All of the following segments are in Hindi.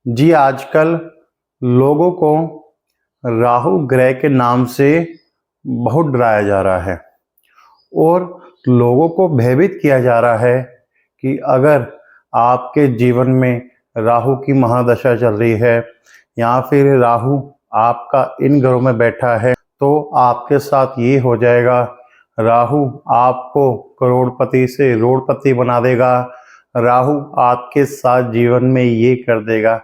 जी, आजकल लोगों को राहु ग्रह के नाम से बहुत डराया जा रहा है और लोगों को भयभीत किया जा रहा है कि अगर आपके जीवन में राहु की महादशा चल रही है या फिर राहु आपका इन घरों में बैठा है तो आपके साथ ये हो जाएगा। राहु आपको करोड़पति से रोड़पति बना देगा। राहु आपके साथ जीवन में ये कर देगा।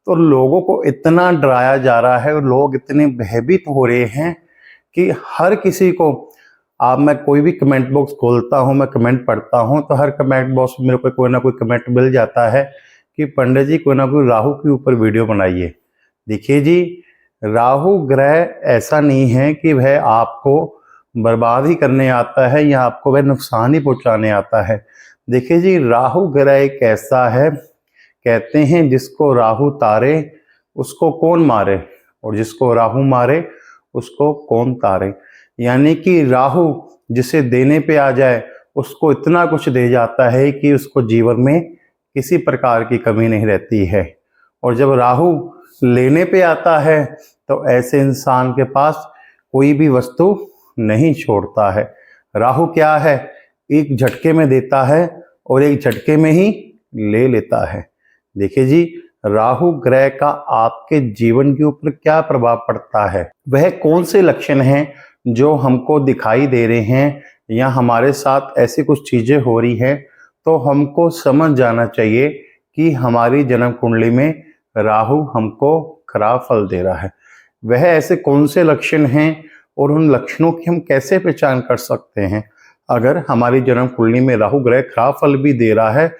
तो लोगों को इतना डराया जा रहा है और लोग इतने भयभीत हो रहे हैं कि हर किसी को आप मैं कोई भी कमेंट बॉक्स खोलता हूं, मैं कमेंट पढ़ता हूं तो हर कमेंट बॉक्स में मेरे को कोई ना कोई कमेंट मिल जाता है कि पंडित जी कोई ना कोई राहु के ऊपर वीडियो बनाइए। देखिए जी, राहु ग्रह ऐसा नहीं है कि वह आपको बर्बाद ही करने आता है या आपको वह नुकसान ही पहुंचाने आता है। देखिए जी, राहु ग्रह एक ऐसा है, कहते हैं जिसको राहु तारे उसको कौन मारे और जिसको राहु मारे उसको कौन तारे। यानी कि राहु जिसे देने पे आ जाए उसको इतना कुछ दे जाता है कि उसको जीवन में किसी प्रकार की कमी नहीं रहती है, और जब राहु लेने पे आता है तो ऐसे इंसान के पास कोई भी वस्तु नहीं छोड़ता है। राहु क्या है, एक झटके में देता है और एक झटके में ही ले लेता है। देखिए जी, राहु ग्रह का आपके जीवन के ऊपर क्या प्रभाव पड़ता है, वह कौन से लक्षण हैं जो हमको दिखाई दे रहे हैं या हमारे साथ ऐसी कुछ चीजें हो रही हैं, तो हमको समझ जाना चाहिए कि हमारी जन्म कुंडली में राहु हमको खराब फल दे रहा है। वह ऐसे कौन से लक्षण हैं और उन लक्षणों की हम कैसे पहचान कर सकते हैं। अगर हमारी जन्म कुंडली में राहु ग्रह खराब फल भी दे रहा है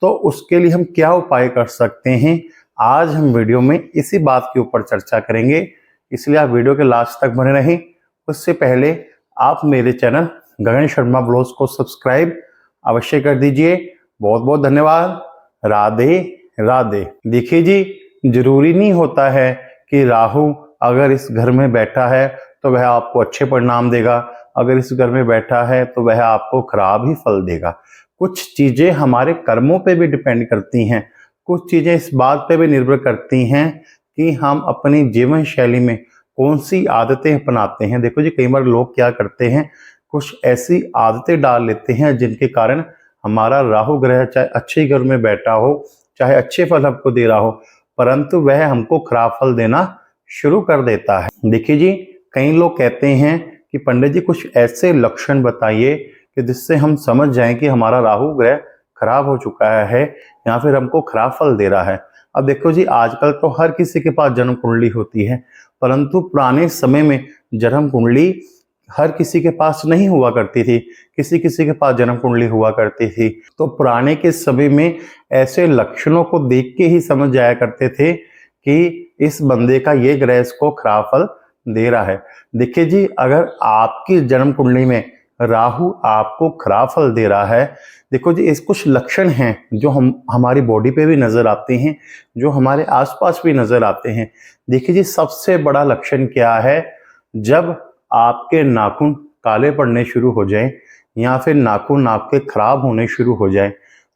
तो उसके लिए हम क्या उपाय कर सकते हैं, आज हम वीडियो में इसी बात के ऊपर चर्चा करेंगे। इसलिए आप वीडियो के लास्ट तक बने रहें। उससे पहले आप मेरे चैनल गगन शर्मा ब्लॉग्स को सब्सक्राइब अवश्य कर दीजिए। बहुत बहुत धन्यवाद। राधे राधे। देखिए जी, जरूरी नहीं होता है कि राहु अगर इस घर में बैठा है तो वह आपको अच्छे परिणाम देगा, अगर इस घर में बैठा है तो वह आपको खराब ही फल देगा। कुछ चीजें हमारे कर्मों पे भी डिपेंड करती हैं, कुछ चीजें इस बात पे भी निर्भर करती हैं कि हम अपनी जीवन शैली में कौन सी आदतें अपनाते हैं। देखो जी, कई बार लोग क्या करते हैं, कुछ ऐसी आदतें डाल लेते हैं जिनके कारण हमारा राहु ग्रह चाहे अच्छे घर में बैठा हो, चाहे अच्छे फल हमको दे रहा हो, परंतु वह हमको खराब फल देना शुरू कर देता है। देखिए जी, कई लोग कहते हैं कि पंडित जी कुछ ऐसे लक्षण बताइए कि जिससे हम समझ जाएं कि हमारा राहु ग्रह खराब हो चुका है या फिर हमको खराब फल दे रहा है। अब देखो जी, आजकल तो हर किसी के पास जन्म कुंडली होती है, परंतु पुराने समय में जन्म कुंडली हर किसी के पास नहीं हुआ करती थी, किसी किसी के पास जन्म कुंडली हुआ करती थी। तो पुराने के समय में ऐसे लक्षणों को देख के ही समझ जाया करते थे कि इस बंदे का ये ग्रह इसको खराब फल दे रहा है। देखिए जी, अगर आपकी जन्म कुंडली में राहु आपको खराब फल दे रहा है, देखो जी, इस कुछ लक्षण हैं जो हमारी बॉडी पे भी नजर आते हैं, जो हमारे आसपास भी नजर आते हैं। देखिए जी, सबसे बड़ा लक्षण क्या है, जब आपके नाखून काले पड़ने शुरू हो जाए या फिर नाखून आपके खराब होने शुरू हो जाए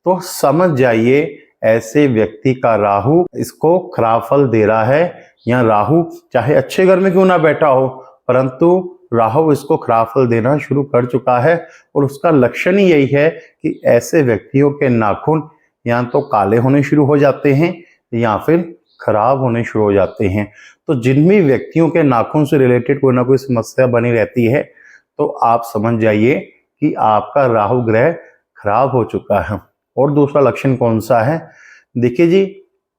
तो समझ जाइए ऐसे व्यक्ति का राहु इसको खराब फल दे रहा है, या राहु चाहे अच्छे घर में क्यों ना बैठा हो परंतु राहु इसको खराब फल देना शुरू कर चुका है। और उसका लक्षण ही यही है कि ऐसे व्यक्तियों के नाखून या तो काले होने शुरू हो जाते हैं या फिर खराब होने शुरू हो जाते हैं। तो जिन भी व्यक्तियों के नाखून से रिलेटेड कोई ना कोई समस्या बनी रहती है तो आप समझ जाइए कि आपका राहु ग्रह खराब हो चुका है। और दूसरा लक्षण कौन सा है, देखिए जी,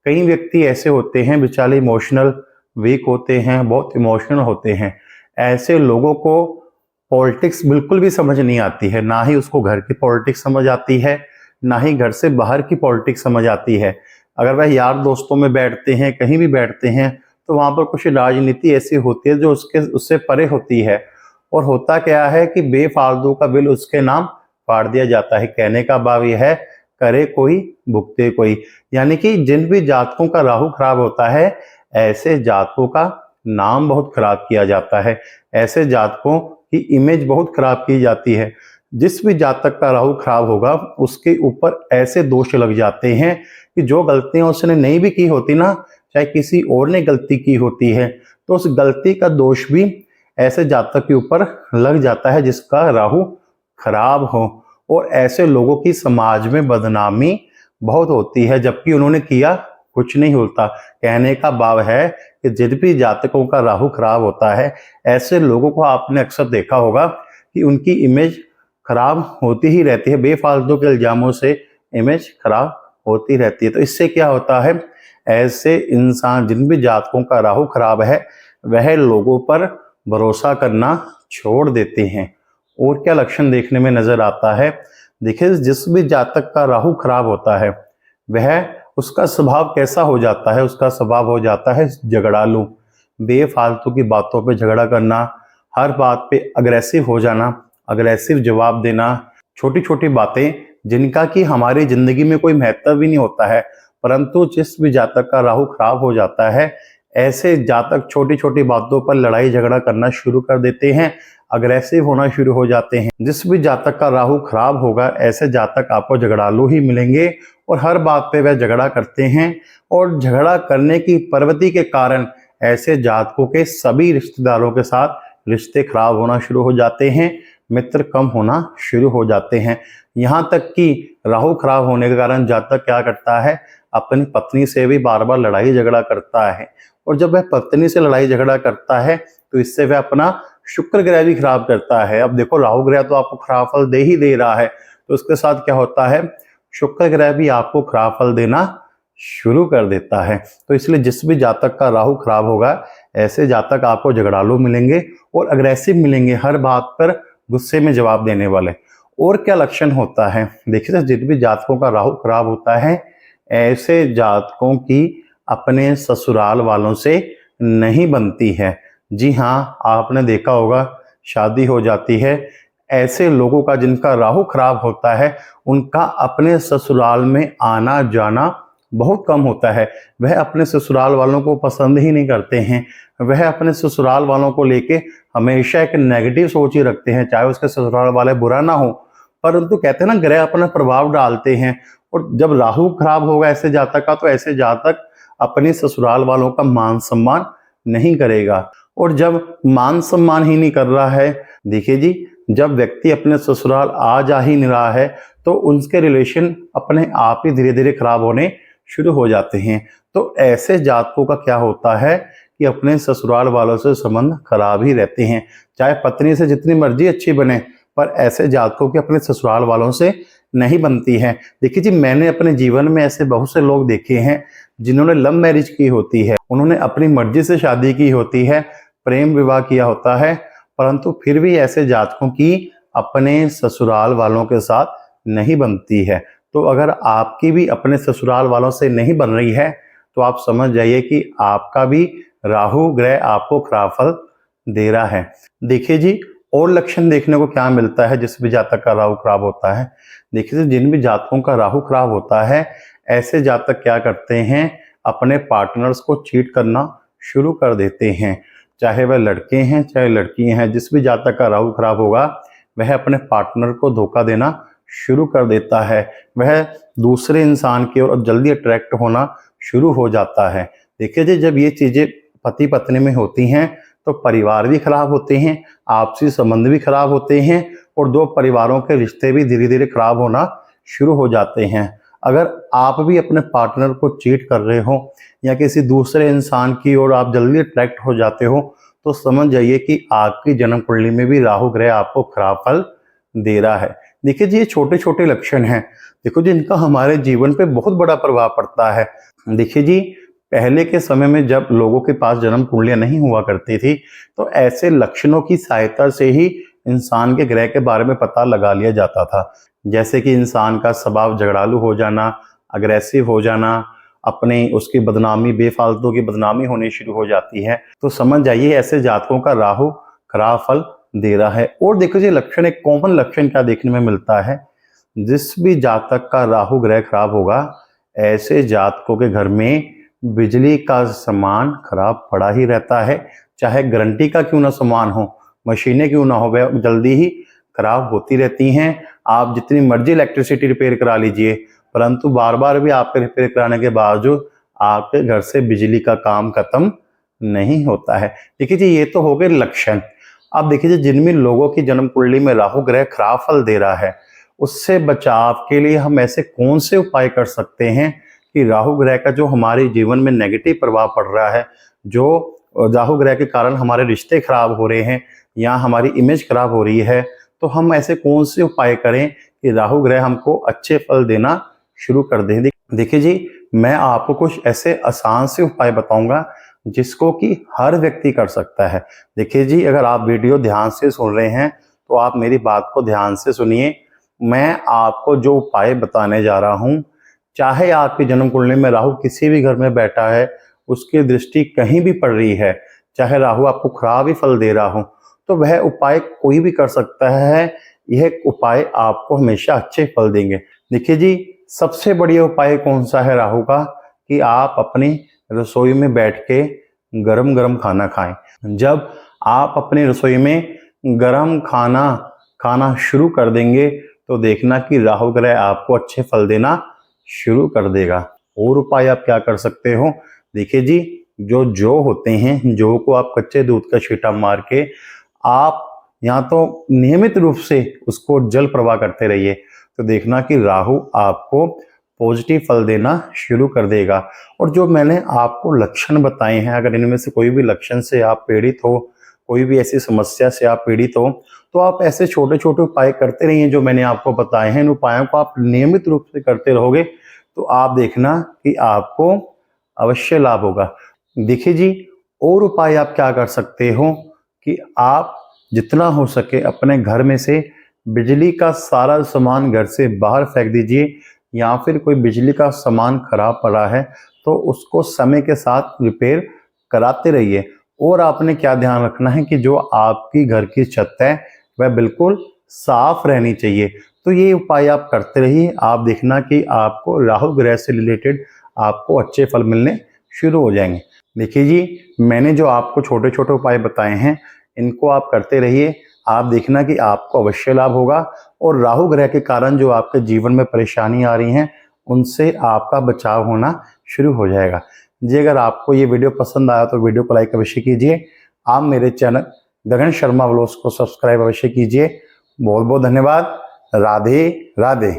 कई व्यक्ति ऐसे होते हैं बेचारे इमोशनल वीक होते हैं, बहुत इमोशनल होते हैं। ऐसे लोगों को पॉलिटिक्स बिल्कुल भी समझ नहीं आती है, ना ही उसको घर की पॉलिटिक्स समझ आती है, ना ही घर से बाहर की पॉलिटिक्स समझ आती है। अगर वह यार दोस्तों में बैठते हैं, कहीं भी बैठते हैं, तो वहां पर कुछ राजनीति ऐसी होती है जो उससे परे होती है। और होता क्या है कि बेफालतू का बिल उसके नाम फाड़ दिया जाता है। कहने का भाव यह है, करे कोई भुगते कोई। यानी कि जिन भी जातकों का राहु खराब होता है ऐसे जातकों का नाम बहुत खराब किया जाता है, ऐसे जातकों की इमेज बहुत खराब की जाती है। जिस भी जातक का राहु खराब होगा उसके ऊपर ऐसे दोष लग जाते हैं कि जो गलतियां उसने नहीं भी की होती ना, चाहे किसी और ने गलती की होती है, तो उस गलती का दोष भी ऐसे जातक के ऊपर लग जाता है जिसका राहु खराब हो। और ऐसे लोगों की समाज में बदनामी बहुत होती है, जबकि उन्होंने किया कुछ नहीं होता। कहने का भाव है कि जिन भी जातकों का राहु खराब होता है, ऐसे लोगों को आपने अक्सर देखा होगा कि उनकी इमेज खराब होती ही रहती है, बेफालतू के इल्जामों से इमेज खराब होती रहती है। तो इससे क्या होता है, ऐसे इंसान जिन भी जातकों का राहु खराब है, वह लोगों पर भरोसा करना छोड़ देते हैं। और क्या लक्षण देखने में नजर आता है, देखिए जिस भी जातक का राहु खराब होता है, वह उसका स्वभाव कैसा हो जाता है, उसका स्वभाव हो जाता है झगड़ालू, बेफालतू की बातों पे झगड़ा करना, हर बात पे अग्रेसिव हो जाना, अग्रेसिव जवाब देना, छोटी छोटी बातें जिनका कि हमारी जिंदगी में कोई महत्व भी नहीं होता है, परंतु जिस भी जातक का राहु खराब हो जाता है, ऐसे जातक छोटी छोटी बातों पर लड़ाई झगड़ा करना शुरू कर देते हैं, अग्रेसिव होना शुरू हो जाते हैं। जिस भी जातक का राहु खराब होगा, ऐसे जातक आपको झगड़ालू ही मिलेंगे और हर बात पे वह झगड़ा करते हैं। और झगड़ा करने की प्रवृत्ति के कारण ऐसे जातकों के सभी रिश्तेदारों के साथ रिश्ते खराब होना शुरू हो जाते हैं, मित्र कम होना शुरू हो जाते हैं। यहाँ तक कि राहु खराब होने के कारण जातक क्या करता है, अपनी पत्नी से भी बार बार लड़ाई झगड़ा करता है। और जब वह पत्नी से लड़ाई झगड़ा करता है, तो इससे वह अपना शुक्र ग्रह भी खराब करता है। अब देखो, राहु ग्रह तो आपको खराब फल दे ही दे रहा है, तो उसके साथ क्या होता है, शुक्र ग्रह भी आपको खराब फल देना शुरू कर देता है। तो इसलिए जिस भी जातक का राहु खराब होगा, ऐसे जातक आपको झगड़ालू मिलेंगे और अग्रेसिव मिलेंगे, हर बात पर गुस्से में जवाब देने वाले। और क्या लक्षण होता है, देखिए जिन भी जातकों का राहु खराब होता है, ऐसे जातकों की अपने ससुराल वालों से नहीं बनती है। जी हाँ, आपने देखा होगा, शादी हो जाती है, ऐसे लोगों का जिनका राहु खराब होता है, उनका अपने ससुराल में आना जाना बहुत कम होता है। वह अपने ससुराल वालों को पसंद ही नहीं करते हैं, वह अपने ससुराल वालों को लेके हमेशा एक नेगेटिव सोच ही रखते हैं, चाहे उसके ससुराल वाले बुरा ना हो, परंतु कहते हैं ना, ग्रह अपना प्रभाव डालते हैं। और जब राहु खराब होगा ऐसे जातक का, तो ऐसे जातक अपने ससुराल वालों का मान सम्मान नहीं करेगा। और जब मान सम्मान ही नहीं कर रहा है, देखिए जी, जब व्यक्ति अपने ससुराल आ जा ही नहीं रहा है, तो उनके रिलेशन अपने आप ही धीरे धीरे खराब होने शुरू हो जाते हैं। तो ऐसे जातकों का क्या होता है कि अपने ससुराल वालों से संबंध खराब ही रहते हैं, चाहे पत्नी से जितनी मर्जी अच्छी बने, पर ऐसे जातकों के अपने ससुराल वालों से नहीं बनती है। देखिए जी, मैंने अपने जीवन में ऐसे बहुत से लोग देखे हैं जिन्होंने लव मैरिज की होती है, उन्होंने अपनी मर्जी से शादी की होती है, प्रेम विवाह किया होता है, परंतु फिर भी ऐसे जातकों की अपने ससुराल वालों के साथ नहीं बनती है। तो अगर आपकी भी अपने ससुराल वालों से नहीं बन रही है, तो आप समझ जाइए कि आपका भी राहु ग्रह आपको खराब फल दे रहा है। देखिए जी, और लक्षण देखने को क्या मिलता है जिस भी जातक का राहु खराब होता है। देखिए, जिन भी जातकों का राहु खराब होता है, ऐसे जातक क्या करते हैं, अपने पार्टनर्स को चीट करना शुरू कर देते हैं, चाहे वह लड़के हैं चाहे लड़कियां हैं। जिस भी जातक का राहु खराब होगा, वह अपने पार्टनर को धोखा देना शुरू कर देता है, वह दूसरे इंसान की ओर जल्दी अट्रैक्ट होना शुरू हो जाता है। देखिए जी, जब ये चीजें पति पत्नी में होती हैं, तो परिवार भी खराब होते हैं, आपसी संबंध भी खराब होते हैं, और दो परिवारों के रिश्ते भी धीरे धीरे खराब होना शुरू हो जाते हैं। अगर आप भी अपने पार्टनर को चीट कर रहे हो या किसी दूसरे इंसान की ओर आप जल्दी अट्रैक्ट हो जाते हो, तो समझ जाइए कि आपकी जन्म कुंडली में भी राहु ग्रह आपको खराब फल दे रहा है। देखिए जी, ये छोटे छोटे लक्षण हैं, देखो जी, इनका हमारे जीवन पे बहुत बड़ा प्रभाव पड़ता है। देखिए जी, पहले के समय में जब लोगों के पास जन्म कुंडलियां नहीं हुआ करती थी, तो ऐसे लक्षणों की सहायता से ही इंसान के ग्रह के बारे में पता लगा लिया जाता था। जैसे कि इंसान का स्वभाव झगड़ालू हो जाना, अग्रेसिव हो जाना, अपने उसकी बदनामी, बेफालतू की बदनामी होनी शुरू हो जाती है, तो समझ जाइए ऐसे जातकों का राहु खराब फल दे रहा है। और देखो जी, लक्षण, एक कॉमन लक्षण क्या देखने में मिलता है, जिस भी जातक का राहु ग्रह खराब होगा, ऐसे जातकों के घर में बिजली का सामान खराब पड़ा ही रहता है, चाहे गारंटी का क्यों ना सामान हो, मशीनें क्यों ना हो, वह जल्दी ही खराब होती रहती हैं। आप जितनी मर्जी इलेक्ट्रिसिटी रिपेयर करा लीजिए, परंतु बार बार भी आपके रिपेयर कराने के बावजूद आपके घर से बिजली का काम खत्म नहीं होता है। देखिए जी, ये तो हो गए लक्षण। अब देखिए जी, जिनमें लोगों की जन्म कुंडली में राहु ग्रह खराब फल दे रहा है, उससे बचाव के लिए हम ऐसे कौन से उपाय कर सकते हैं कि राहु ग्रह का जो हमारे जीवन में नेगेटिव प्रभाव पड़ रहा है, जो राहु ग्रह के कारण हमारे रिश्ते खराब हो रहे हैं या हमारी इमेज खराब हो रही है, तो हम ऐसे कौन से उपाय करें कि राहु ग्रह हमको अच्छे फल देना शुरू कर दें। देखिए जी, मैं आपको कुछ ऐसे आसान से उपाय बताऊंगा जिसको कि हर व्यक्ति कर सकता है। देखिए जी, अगर आप वीडियो ध्यान से सुन रहे हैं तो आप मेरी बात को ध्यान से सुनिए। मैं आपको जो उपाय बताने जा रहा हूं, चाहे आपकी जन्म कुंडली में राहु किसी भी घर में बैठा है, उसकी दृष्टि कहीं भी पड़ रही है, चाहे राहु आपको खराब ही फल दे रहा हो, तो वह उपाय कोई भी कर सकता है। यह उपाय आपको हमेशा अच्छे फल देंगे। देखिए जी, सबसे बढ़िया उपाय कौन सा है राहु का, कि आप अपनी रसोई में बैठ के गरम गरम खाना खाएं। जब आप अपनी रसोई में गरम खाना खाना शुरू कर देंगे तो देखना कि राहु ग्रह आपको अच्छे फल देना शुरू कर देगा। और उपाय आप क्या कर सकते हो, देखिए जी, जो होते हैं, जो को आप कच्चे दूध का छींटा मार के आप या तो नियमित रूप से उसको जल प्रवाह करते रहिए, तो देखना कि राहु आपको पॉजिटिव फल देना शुरू कर देगा। और जो मैंने आपको लक्षण बताए हैं, अगर इनमें से कोई भी लक्षण से आप पीड़ित हो, कोई भी ऐसी समस्या से आप पीड़ित हो, तो आप ऐसे छोटे छोटे उपाय करते रहिए जो मैंने आपको बताए हैं। इन उपायों को आप नियमित रूप से करते रहोगे तो आप देखना कि आपको अवश्य लाभ होगा। देखिए जी, और उपाय आप क्या कर सकते हो कि आप जितना हो सके अपने घर में से बिजली का सारा सामान घर से बाहर फेंक दीजिए, या फिर कोई बिजली का सामान खराब पड़ा है तो उसको समय के साथ रिपेयर कराते रहिए। और आपने क्या ध्यान रखना है कि जो आपकी घर की छत है वह बिल्कुल साफ रहनी चाहिए। तो ये उपाय आप करते रहिए, आप देखना कि आपको राहु ग्रह से रिलेटेड आपको अच्छे फल मिलने शुरू हो जाएंगे। देखिए जी, मैंने जो आपको छोटे छोटे उपाय बताए हैं, इनको आप करते रहिए, आप देखना कि आपको अवश्य लाभ होगा। और राहु ग्रह के कारण जो आपके जीवन में परेशानी आ रही हैं, उनसे आपका बचाव होना शुरू हो जाएगा। जी, अगर आपको ये वीडियो पसंद आया तो वीडियो को लाइक अवश्य कीजिए। आप मेरे चैनल गगन शर्मा व्लॉग्स को सब्सक्राइब अवश्य कीजिए। बहुत बहुत धन्यवाद। राधे राधे।